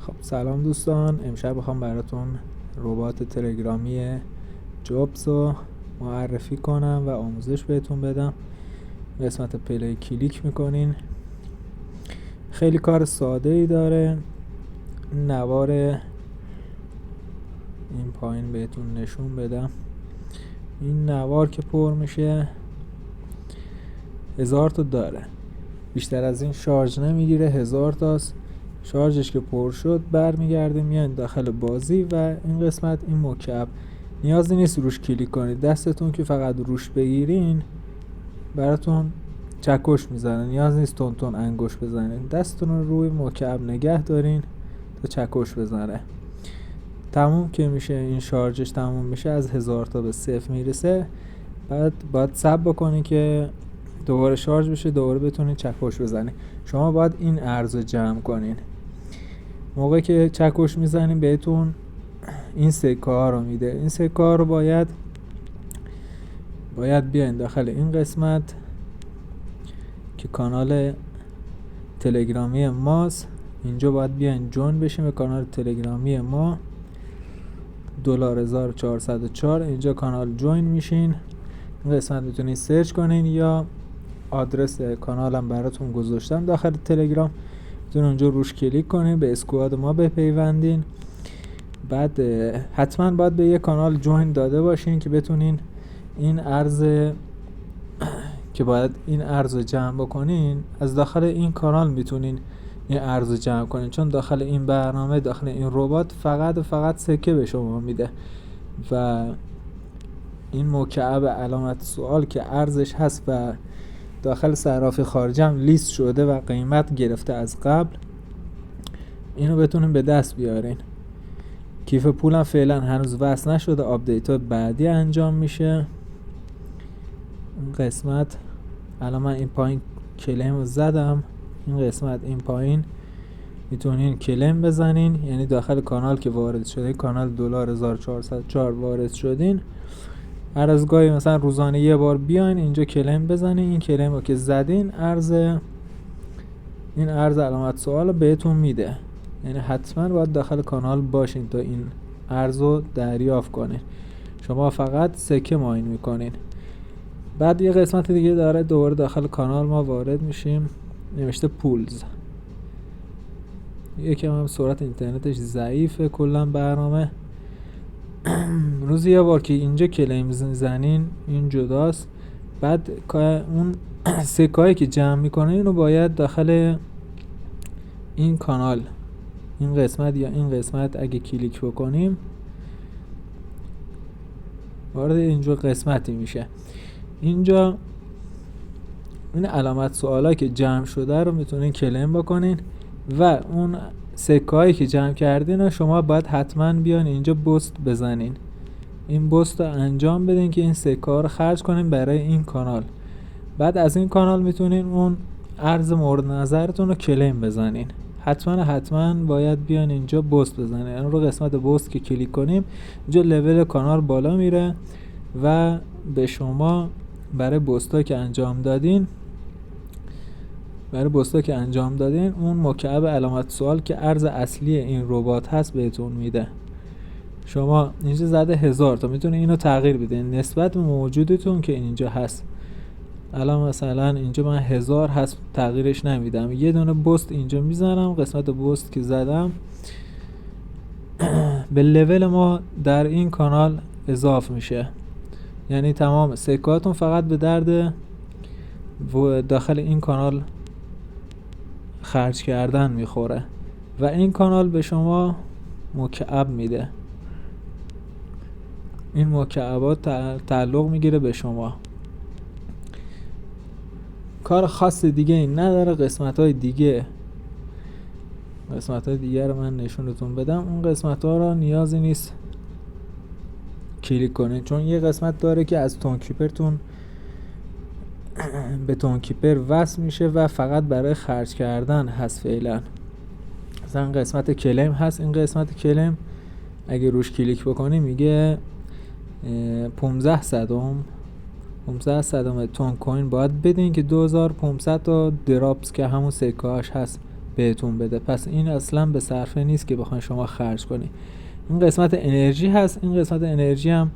خب سلام دوستان، امشب بخوام براتون ربات تلگرامی جابز رو معرفی کنم و آموزش بهتون بدم. قسمت پلی کلیک میکنین، خیلی کار ساده ای داره. نوار این پایین بهتون نشون بدم. این نوار که پر میشه 1000 تا داره، بیشتر از این شارژ نمیگیره. 1000 تاست. شارژش که پر شد برمیگرده میان داخل بازی و این قسمت این مکعب نیازی نیست روش کلیک کنید، دستتون که فقط روش بگیرین براتون چکش میزنه، نیاز نیست تون تون انگوش بزنید، دستتون رو روی مکعب نگه دارین تا چکش بزنه. تموم که میشه، این شارژش تموم میشه، از 1000 تا به 0 میرسه، بعد باید صبر بکنی که دوباره شارژ بشه، دوباره بتونید چکش بزنید. شما باید این ارز رو جمع کنین. موقعی که چکش میزنین بهتون این سکه ها رو میده. این سکه ها رو باید بیاین داخل این قسمت که کانال تلگرامی ماست. اینجا باید بیاین جوین بشین به کانال تلگرامی ما $1404. اینجا کانال جوین میشین. این قسمت میتونید سرچ کنین یا آدرس کانالم براتون گذاشتم داخل تلگرام، میتونید اونجا روش کلیک کنین، به اسکواد ما بپیوندین. بعد حتما باید به یه کانال جوین داده باشین که بتونین این ارز که باید این ارز رو جمع بکنین، از داخل این کانال میتونین این ارز رو جمع کنین، چون داخل این برنامه، داخل این ربات فقط سکه به شما میده و این مکعب علامت سوال که ارزش هست و داخل صرافی خارجی هم لیست شده و قیمت گرفته از قبل، اینو بتونین به دست بیارین. کیف پولم فعلا هنوز وصل نشده، آپدیت های بعدی انجام میشه. این قسمت الان من این پایین کلیم رو زدم، این قسمت این پایین میتونین کلیم بزنین، یعنی داخل کانال که وارد شده، کانال $1404 وارد شدین، هر از گاهی مثلا روزانه یه بار بیاین اینجا کلیم بزنین. این کلیم رو که زدین این ارز علامت سوال رو بهتون میده، یعنی حتما باید داخل کانال باشین تا این ارز رو دریافت کنین. شما فقط سکه ماین میکنین. بعد یه قسمت دیگه داره، دوباره داخل کانال ما وارد میشیم، نوشته پولز. یکم هم سرعت اینترنتش ضعیفه کلا برنامه. روزی یه بار که اینجا کلیم زنین این جداست. بعد اون سکایی که جمع میکنه اینو باید داخل این کانال، این قسمت یا این قسمت اگه کلیک بکنیم وارد اینجا قسمتی میشه. اینجا این علامت سوالا که جمع شده رو میتونین کلیم بکنین و اون سکایی که جمع کردین شما باید حتما بیان اینجا بوست بزنین. این بوست رو انجام بدین که این سکه رو خرج کنین برای این کانال. بعد از این کانال میتونین اون ارز مورد نظرتون رو کلیم بزنین. حتما باید بیان اینجا بوست بزنین. یعنی رو قسمت بوست که کلیک کنیم اینجا لول کانال بالا میره و به شما برای بوستا که انجام دادین اون مکعب علامت سوال که ارز اصلی این ربات هست بهتون میده. شما اینجا زده 1000 تا، میتونید اینو تغییر بدین نسبت به موجودتون که اینجا هست. الان مثلا اینجا من 1000 هست، تغییرش نمیدم، یه دونه بوست اینجا میزنم. قسمت بوست که زدم به لول ما در این کانال اضافه میشه، یعنی تمام سکاتون فقط به درد داخل این کانال خرج کردن میخوره و این کانال به شما مکعب میده. این مکعبات تعلق میگیره به شما. کار خاص دیگه این نداره. قسمت های دیگه رو من نشونتون بدم. اون قسمت ها رو نیازی نیست کلیک کنین، چون یه قسمت داره که از تونکیپرتون به تونکیپر وصل میشه و فقط برای خرج کردن هست فعلا. مثلا قسمت کلیم هست. این قسمت کلیم اگه روش کلیک بکنی میگه 15 صدم تون کوین باید بدین که 2500 تا دراپس که همون سکه هاش هست بهتون بده. پس این اصلا به صرفه نیست که بخواین شما خرج کنی. این قسمت انرژی هست. این قسمت انرژی هم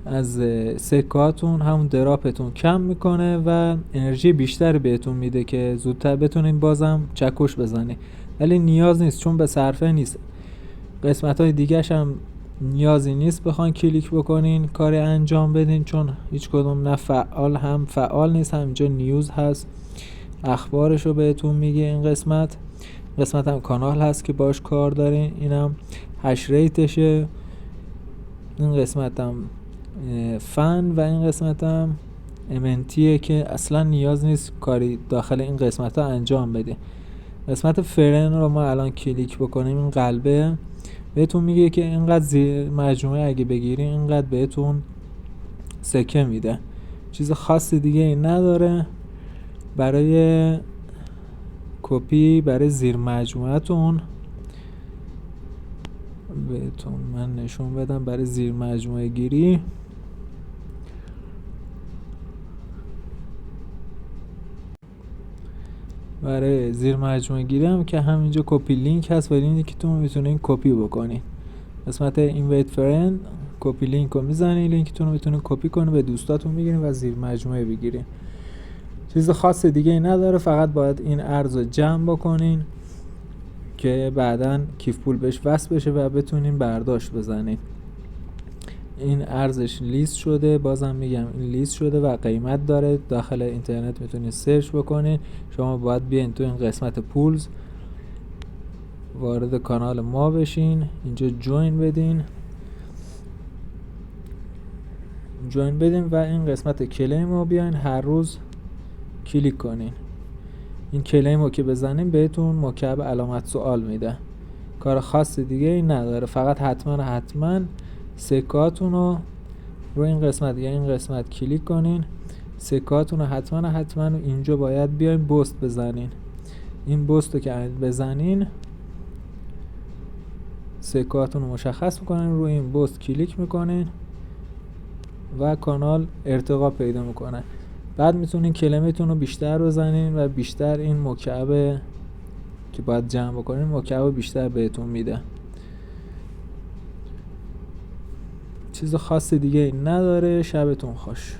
از سکاتون همون دراپتون کم میکنه و انرژی بیشتری بهتون میده که زودتر بتونین بازم چکش بزنی، ولی نیاز نیست چون به صرفه نیست. قسمت های دیگه‌ش هم نیازی نیست بخواین کلیک بکنین کاری انجام بدین، چون هیچ کدوم نه فعال هم فعال نیست. همینجا نیوز هست، اخبارشو بهتون میگه. این قسمت هم کانال هست که باش کار دارین، اینم هش ریتشه. این قسمت هم فن و این قسمت هم امنتیه که اصلا نیاز نیست کاری داخل این قسمت ها انجام بده. قسمت فرن رو ما الان کلیک بکنیم، این قلبه بهتون میگه که اینقدر زیر مجموعه اگه بگیری اینقدر بهتون سکه میده. چیز خاصی دیگه این نداره. برای کپی برای زیر مجموعه‌تون بهتون من نشون بدم. برای زیر مجموعه گیری هم که همینجا کپی لینک هست و لینکتون میتونین کپی بکنین. قسمت اینوایت فرند کپی لینک رو میزنین، لینکتون رو میتونین کپی کنین به دوستاتون میگیرین و زیر مجموعه بگیرین. چیز خاص دیگه ای نداره، فقط باید این ارز رو جمع بکنین که بعداً کیف پول بهش وصل بشه و بتونین برداشت بزنین. این ارزش لیست شده، بازم میگم این لیست شده و قیمت داره. داخل اینترنت میتونید سرچ بکنین. شما باید بیاین تو این قسمت پولز وارد کانال ما بشین، اینجا جوین بدین و این قسمت کلیم رو بیاین هر روز کلیک کنین. این کلیم رو که بزنین بهتون مکعب علامت سوال میده. کار خاص دیگه این نداره، فقط حتما سکاتون رو این قسمت یا این قسمت کلیک کنین. سکاتون رو حتما اینجا باید بیاین بوست بزنین. این بوست رو که بزنین سکاتون رو مشخص میکنین، روی این بوست کلیک میکنین و کانال ارتقا پیدا میکنه. بعد میتونین کلمتون رو بیشتر بزنین و بیشتر این مکعب که باید جمع بکنین مکعب بیشتر بهتون میده. چیز خاص دیگه نداره. شبتون خوش.